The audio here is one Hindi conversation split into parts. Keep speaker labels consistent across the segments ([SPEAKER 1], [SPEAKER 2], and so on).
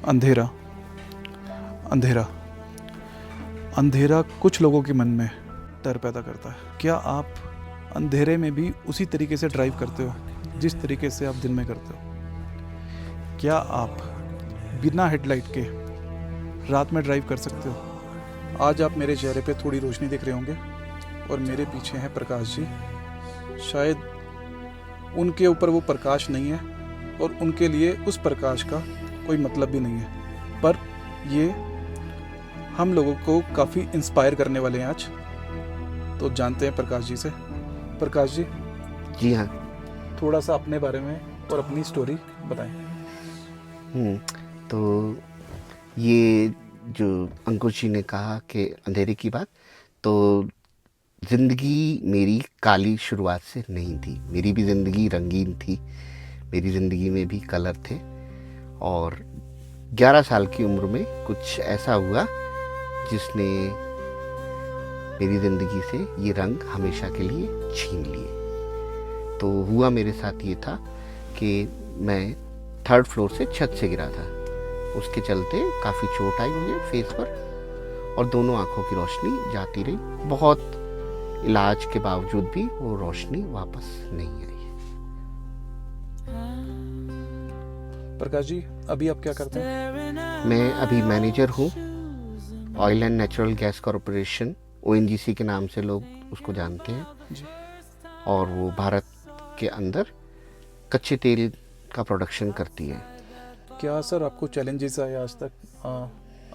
[SPEAKER 1] अंधेरा अंधेरा अंधेरा कुछ लोगों के मन में डर पैदा करता है। क्या आप अंधेरे में भी उसी तरीके से ड्राइव करते हो जिस तरीके से आप दिन में करते हो? क्या आप बिना हेडलाइट के रात में ड्राइव कर सकते हो? आज आप मेरे चेहरे पे थोड़ी रोशनी देख रहे होंगे और मेरे पीछे हैं प्रकाश जी। शायद उनके ऊपर वो प्रकाश नहीं है और उनके लिए उस प्रकाश का कोई मतलब भी नहीं है, पर ये हम लोगों को काफ़ी इंस्पायर करने वाले हैं आज। तो जानते हैं प्रकाश जी से। प्रकाश जी,
[SPEAKER 2] जी हाँ।
[SPEAKER 1] थोड़ा सा अपने बारे में और अपनी स्टोरी बताएं।
[SPEAKER 2] तो ये जो अंकुश जी ने कहा कि अंधेरे की बात, तो ज़िंदगी मेरी काली शुरुआत से नहीं थी। मेरी भी ज़िंदगी रंगीन थी। मेरी ज़िंदगी में भी कलर थे। और 11 साल की उम्र में कुछ ऐसा हुआ जिसने मेरी ज़िंदगी से ये रंग हमेशा के लिए छीन लिए। तो हुआ मेरे साथ ये था कि मैं 3rd फ्लोर से छत से गिरा था। उसके चलते काफ़ी चोट आई मुझे फेस पर और दोनों आँखों की रोशनी जाती रही। बहुत इलाज के बावजूद भी वो रोशनी वापस नहीं आई।
[SPEAKER 1] प्रकाश जी, अभी आप क्या करते हैं?
[SPEAKER 2] मैं अभी मैनेजर हूँ oil and natural gas corporation, ONGC के नाम से लोग उसको जानते हैं
[SPEAKER 1] जी।
[SPEAKER 2] और वो भारत के अंदर कच्चे तेल का प्रोडक्शन करती है।
[SPEAKER 1] क्या सर आपको चैलेंजेस आए आज तक?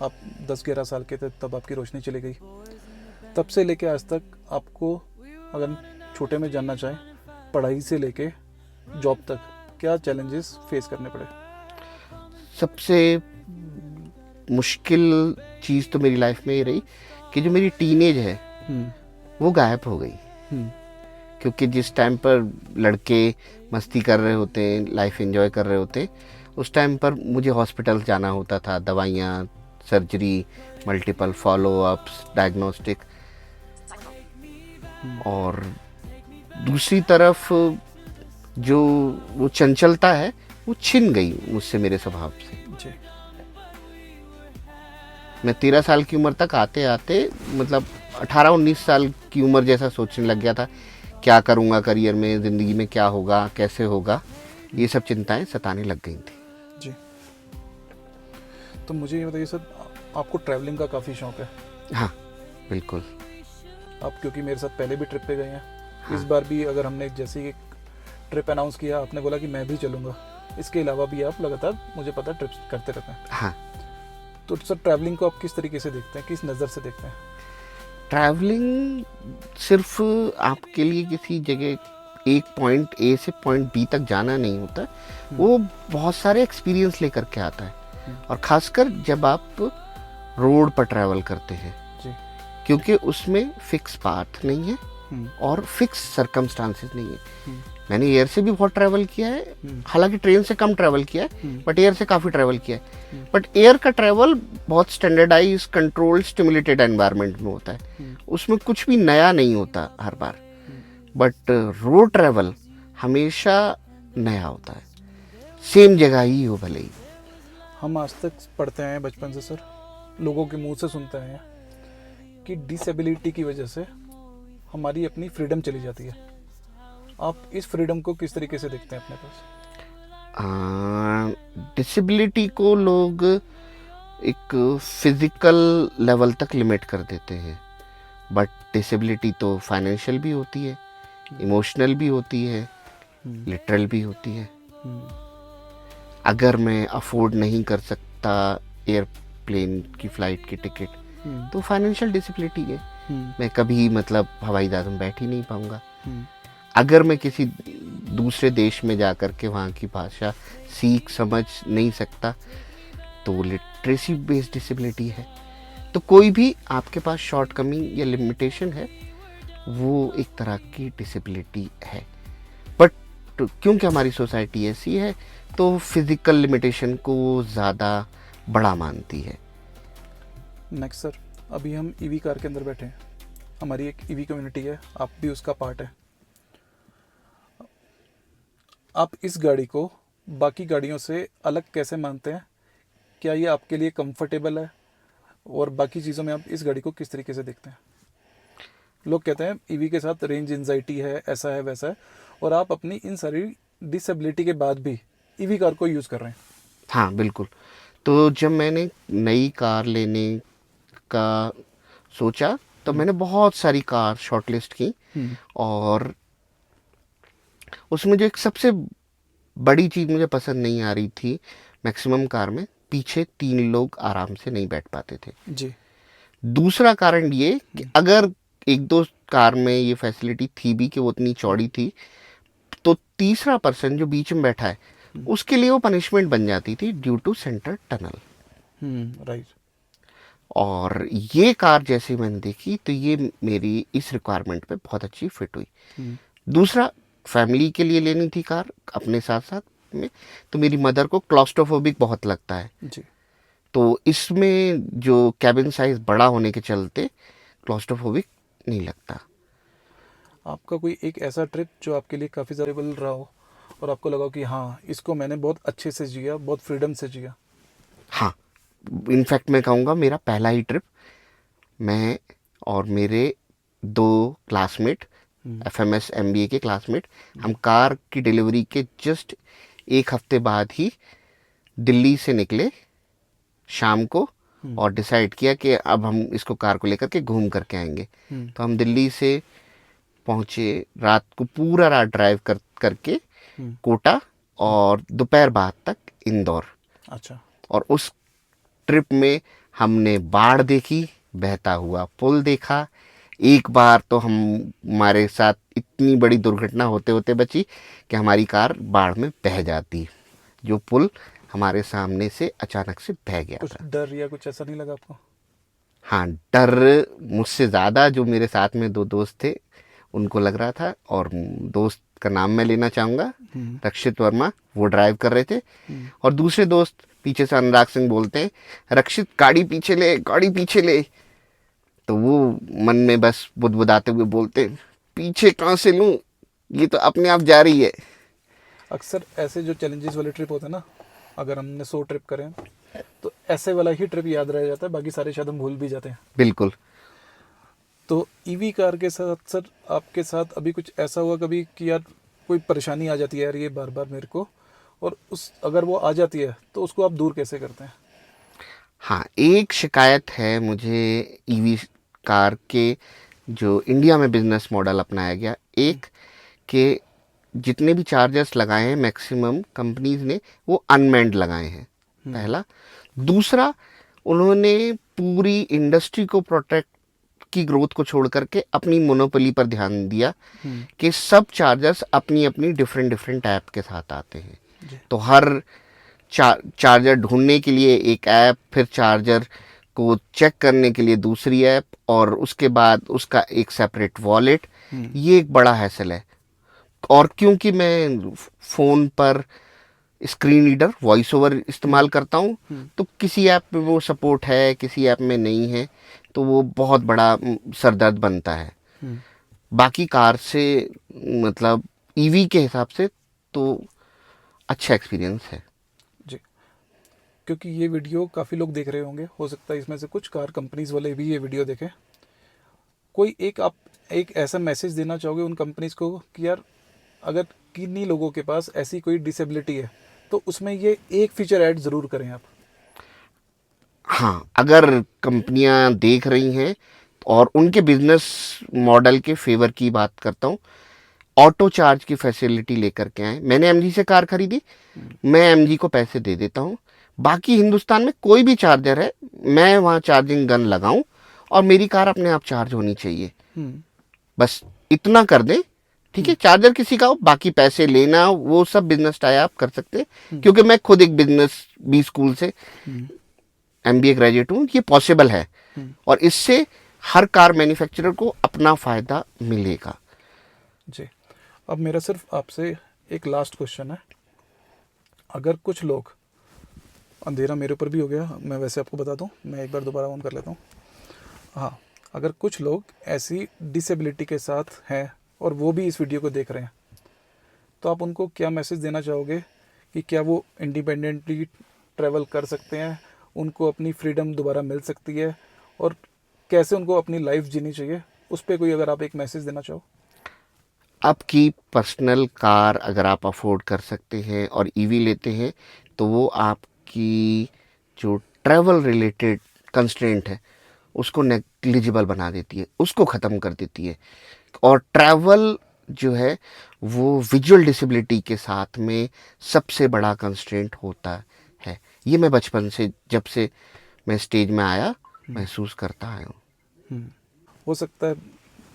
[SPEAKER 1] आप 10-11 साल के थे तब आपकी रोशनी चली गई। तब से लेके आज तक आपको, अगर छोटे में जानना चाहें, पढ़ाई से लेके जॉब तक क्या चैलेंजेस फेस करने पड़े?
[SPEAKER 2] सबसे मुश्किल चीज़ तो मेरी लाइफ में ये रही कि जो मेरी टीनेज है वो गायब हो गई। क्योंकि जिस टाइम पर लड़के मस्ती कर रहे होते हैं, लाइफ एंजॉय कर रहे होते हैं, उस टाइम पर मुझे हॉस्पिटल जाना होता था, दवाइयाँ, सर्जरी, मल्टीपल फॉलोअप्स, डायग्नोस्टिक। और दूसरी तरफ जो वो चंचलता है वो छिन गई मुझसे, मेरे स्वभाव से।
[SPEAKER 1] जी।
[SPEAKER 2] मैं 13 साल की उम्र तक आते आते मतलब 18-19 साल की उम्र जैसा सोचने लग गया था, क्या करूँगा करियर में, ज़िंदगी में क्या होगा, कैसे होगा, ये सब चिंताएं सताने लग गई थी।
[SPEAKER 1] जी। तो मुझे ये बताइए सर, आपको ट्रैवलिंग का काफ़ी शौक है?
[SPEAKER 2] हाँ बिल्कुल।
[SPEAKER 1] आप क्योंकि मेरे साथ पहले भी ट्रिप पे गए हैं।
[SPEAKER 2] हाँ।
[SPEAKER 1] इस बार भी अगर हमने जैसे ही ट्रिप अनाउंस किया, आपने बोला कि मैं भी चलूँगा। इसके अलावा भी आप लगातार, मुझे पता है, ट्रिप्स करते रहते हैं।
[SPEAKER 2] हाँ।
[SPEAKER 1] तो सर ट्रैवलिंग को आप किस तरीके से देखते हैं, किस नज़र से देखते हैं?
[SPEAKER 2] ट्रैवलिंग सिर्फ आपके लिए किसी जगह एक पॉइंट A से पॉइंट B तक जाना नहीं होता, वो बहुत सारे एक्सपीरियंस लेकर के आता है। और ख़ासकर जब आप रोड पर ट्रैवल करते हैं,
[SPEAKER 1] जी।
[SPEAKER 2] क्योंकि उसमें फिक्स पाथ नहीं है और फिक्स सर्कमस्टांसेस नहीं है। मैंने एयर से भी बहुत ट्रैवल किया है, हालांकि ट्रेन से कम ट्रैवल किया है, बट एयर से काफ़ी ट्रैवल किया है। बट एयर का ट्रैवल बहुत स्टैंडर्डाइज, कंट्रोल्ड, स्टिमुलेटेड एनवायरनमेंट में होता है, उसमें कुछ भी नया नहीं होता हर बार। बट रोड ट्रैवल हमेशा नया होता है, सेम जगह ही हो भले ही।
[SPEAKER 1] हम आज तक पढ़ते हैं बचपन से सर, लोगों के मुंह से सुनते हैं कि डिसेबिलिटी की वजह से हमारी अपनी फ्रीडम चली जाती है। आप इस फ्रीडम को किस तरीके से देखते हैं अपने पास?
[SPEAKER 2] डिसेबिलिटी को लोग एक फिजिकल लेवल तक लिमिट कर देते हैं, बट डिसेबिलिटी तो फाइनेंशियल भी होती है, इमोशनल भी होती है, लिटरल भी होती है। अगर मैं अफोर्ड नहीं कर सकता एयरप्लेन की फ़्लाइट की टिकट, तो फाइनेंशियल डिसेबिलिटी है। मैं कभी मतलब हवाई जहाज़ में बैठ ही नहीं पाऊँगा। अगर मैं किसी दूसरे देश में जा कर के वहाँ की भाषा सीख समझ नहीं सकता, तो लिटरेसी बेस्ड डिसेबिलिटी है। तो कोई भी आपके पास शॉर्टकमिंग या लिमिटेशन है, वो एक तरह की डिसेबिलिटी है। बट क्योंकि हमारी सोसाइटी ऐसी है, तो फिज़िकल लिमिटेशन को ज़्यादा बड़ा मानती है।
[SPEAKER 1] नेक्स्ट सर, अभी हम ईवी कार के अंदर बैठे हैं। हमारी एक ईवी कम्युनिटी है, आप भी उसका पार्ट है। आप इस गाड़ी को बाकी गाड़ियों से अलग कैसे मानते हैं क्या ये आपके लिए कंफर्टेबल है, और बाकी चीज़ों में आप इस गाड़ी को किस तरीके से देखते हैं? लोग कहते हैं ईवी के साथ रेंज एंजाइटी है, ऐसा है वैसा है, और आप अपनी इन सारी डिसेबिलिटी के बाद भी ईवी कार को यूज़ कर रहे हैं।
[SPEAKER 2] हाँ बिल्कुल। तो जब मैंने नई कार लेने का सोचा तो मैंने बहुत सारी कार शॉर्टलिस्ट की, और उसमें जो एक सबसे बड़ी चीज़ मुझे पसंद नहीं आ रही थी, मैक्सिमम कार में पीछे 3 लोग आराम से नहीं बैठ पाते थे।
[SPEAKER 1] जी।
[SPEAKER 2] दूसरा कारण ये कि अगर एक दो कार में ये फैसिलिटी थी भी कि वो उतनी चौड़ी थी, तो तीसरा पर्सन जो बीच में बैठा है उसके लिए वो पनिशमेंट बन जाती थी due to centre tunnel.
[SPEAKER 1] Right.
[SPEAKER 2] और ये कार जैसे मैंने देखी तो ये मेरी इस रिक्वायरमेंट पे बहुत अच्छी फिट हुई। दूसरा, फैमिली के लिए लेनी थी कार अपने साथ साथ में, तो मेरी मदर को क्लॉस्ट्रोफोबिक बहुत लगता है,
[SPEAKER 1] जी।
[SPEAKER 2] तो इसमें जो कैबिन साइज बड़ा होने के चलते क्लॉस्ट्रोफोबिक नहीं लगता।
[SPEAKER 1] आपका कोई एक ऐसा ट्रिप जो आपके लिए काफ़ी ज़रूरबल रहा हो और आपको लगा हो कि हाँ, इसको मैंने बहुत अच्छे से जिया, बहुत फ्रीडम से जिया?
[SPEAKER 2] हाँ, इनफैक्ट मैं कहूँगा मेरा पहला ही ट्रिप, मैं और मेरे 2 क्लासमेट, FMS MBA के क्लासमेट, हम कार की डिलीवरी के जस्ट 1 हफ्ते बाद ही दिल्ली से निकले शाम को, और डिसाइड किया कि अब हम इसको कार को लेकर के घूम करके आएंगे। तो हम दिल्ली से पहुँचे, रात को पूरा रात ड्राइव करके कोटा, और दोपहर बाद तक इंदौर।
[SPEAKER 1] अच्छा।
[SPEAKER 2] और उस ट्रिप में हमने बाढ़ देखी, बहता हुआ पुल देखा। एक बार तो हमारे साथ इतनी बड़ी दुर्घटना होते होते बची कि हमारी कार बाढ़ में बह जाती, जो पुल हमारे सामने से अचानक से बह गया
[SPEAKER 1] कुछ
[SPEAKER 2] था।
[SPEAKER 1] डर या कुछ ऐसा नहीं लगा आपको?
[SPEAKER 2] हाँ, डर मुझसे ज़्यादा जो मेरे साथ में 2 दोस्त थे उनको लग रहा था, और दोस्त का नाम मैं लेना चाहूँगा, रक्षित वर्मा, वो ड्राइव कर रहे थे, और दूसरे दोस्त पीछे से अनुराग सिंह बोलते हैं, रक्षित गाड़ी पीछे ले, गाड़ी पीछे ले। तो वो मन में बस बुदबुदाते हुए बोलते हैं, पीछे कहाँ से लूँ, ये तो अपने आप जा रही है।
[SPEAKER 1] अक्सर ऐसे जो चैलेंजेस वाले ट्रिप होते हैं ना, अगर हमने 100 ट्रिप करें तो ऐसे वाला ही ट्रिप याद रह जाता है, बाकी सारे शायद हम भूल भी जाते हैं।
[SPEAKER 2] बिल्कुल।
[SPEAKER 1] तो ईवी कार के साथ सर आपके साथ अभी कुछ ऐसा हुआ कभी कि यार कोई परेशानी आ जाती है यार ये बार बार मेरे को, और उस अगर वो आ जाती है तो उसको आप दूर कैसे करते हैं?
[SPEAKER 2] हाँ, एक शिकायत है मुझे ईवी कार के जो इंडिया में बिजनेस मॉडल अपनाया गया, एक कि जितने भी चार्जर्स लगाए हैं मैक्सिमम कंपनीज ने वो अनमैन्ड लगाए हैं, पहला। दूसरा, उन्होंने पूरी इंडस्ट्री को प्रोटेक्ट की ग्रोथ को छोड़ करके अपनी मोनोपोली पर ध्यान दिया कि सब चार्जर्स अपनी अपनी डिफरेंट डिफरेंट ऐप के साथ आते हैं। तो हर चार्जर ढूंढने के लिए एक ऐप, फिर चार्जर को चेक करने के लिए दूसरी ऐप, और उसके बाद उसका एक सेपरेट वॉलेट। ये एक बड़ा हैसल है। और क्योंकि मैं फ़ोन पर स्क्रीन रीडर वॉइस ओवर इस्तेमाल करता हूँ, तो किसी ऐप में वो सपोर्ट है, किसी ऐप में नहीं है, तो वो बहुत बड़ा सरदर्द बनता है। बाकी कार से मतलब ईवी के हिसाब से तो अच्छा एक्सपीरियंस है।
[SPEAKER 1] जी। क्योंकि ये वीडियो काफ़ी लोग देख रहे होंगे, हो सकता है इसमें से कुछ कार कंपनीज वाले भी ये वीडियो देखें। कोई आप एक ऐसा मैसेज देना चाहोगे उन कंपनीज को कि यार अगर किन्हीं लोगों के पास ऐसी कोई डिसेबिलिटी है तो उसमें ये एक फीचर ऐड ज़रूर करें आप?
[SPEAKER 2] हाँ, अगर कंपनियां देख रही हैं और उनके बिजनेस मॉडल के फेवर की बात करता हूँ, ऑटो चार्ज की फैसिलिटी लेकर के आए। मैंने एमजी से कार खरीदी, मैं एमजी को पैसे दे देता हूँ, बाकी हिंदुस्तान में कोई भी चार्जर है मैं वहाँ चार्जिंग गन लगाऊं और मेरी कार अपने आप चार्ज होनी चाहिए। बस इतना कर दें, ठीक है। चार्जर किसी का हो, बाकी पैसे लेना वो सब बिजनेस टाई आप कर सकते हैं, क्योंकि मैं खुद एक बिजनेस बी स्कूल से MBA ग्रेजुएट हूँ, ये पॉसिबल है, और इससे हर कार मैन्युफैक्चरर को अपना फ़ायदा मिलेगा।
[SPEAKER 1] जी। अब मेरा सिर्फ आपसे एक लास्ट क्वेश्चन है। अगर कुछ लोग, अंधेरा मेरे ऊपर भी हो गया, मैं वैसे आपको बता दूं, मैं एक बार दोबारा ऑन कर लेता हूँ। हाँ, अगर कुछ लोग ऐसी डिसेबिलिटी के साथ हैं और वो भी इस वीडियो को देख रहे हैं, तो आप उनको क्या मैसेज देना चाहोगे कि क्या वो इंडिपेंडेंटली ट्रैवल कर सकते हैं उनको अपनी फ्रीडम दोबारा मिल सकती है और कैसे उनको अपनी लाइफ जीनी चाहिए, उस पर कोई अगर आप एक मैसेज देना चाहो।
[SPEAKER 2] आपकी पर्सनल कार अगर आप अफोर्ड कर सकते हैं और ईवी लेते हैं तो वो आपकी जो ट्रैवल रिलेटेड कंस्ट्रेंट है उसको नेग्लिजिबल बना देती है, उसको ख़त्म कर देती है। और ट्रैवल जो है वो विजुअल डिसेबिलिटी के साथ में सबसे बड़ा कंस्ट्रेंट होता है। ये मैं बचपन से, जब से मैं स्टेज में आया, महसूस करता आया हूँ।
[SPEAKER 1] हो सकता है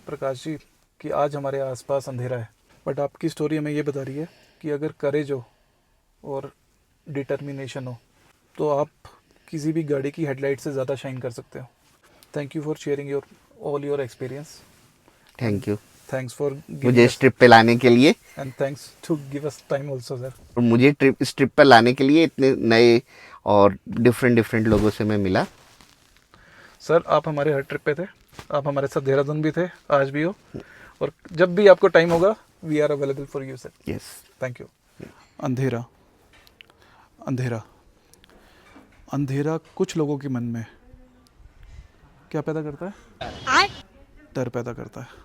[SPEAKER 1] प्रकाश जी कि आज हमारे आसपास अंधेरा है, बट आपकी स्टोरी हमें ये बता रही है कि अगर करेज हो और डिटर्मिनेशन हो तो आप किसी भी गाड़ी की हेडलाइट से ज़्यादा शाइन कर सकते हो। Thank you for sharing your all your experience.
[SPEAKER 2] Thank you
[SPEAKER 1] thanks for
[SPEAKER 2] मुझे इस ट्रिप पे लाने के लिए,
[SPEAKER 1] and thanks to give us time also sir.
[SPEAKER 2] और मुझे इस ट्रिप पे लाने के लिए इतने नए और डिफरेंट डिफरेंट लोगों से मैं मिला।
[SPEAKER 1] सर आप हमारे हर ट्रिप पे थे, आप हमारे साथ देहरादून भी थे, आज भी हो, और जब भी आपको टाइम होगा we are available for you sir.
[SPEAKER 2] Yes.
[SPEAKER 1] Thank you. अंधेरा, अंधेरा, अंधेरा कुछ लोगों के मन में क्या पैदा करता है? डर पैदा करता है।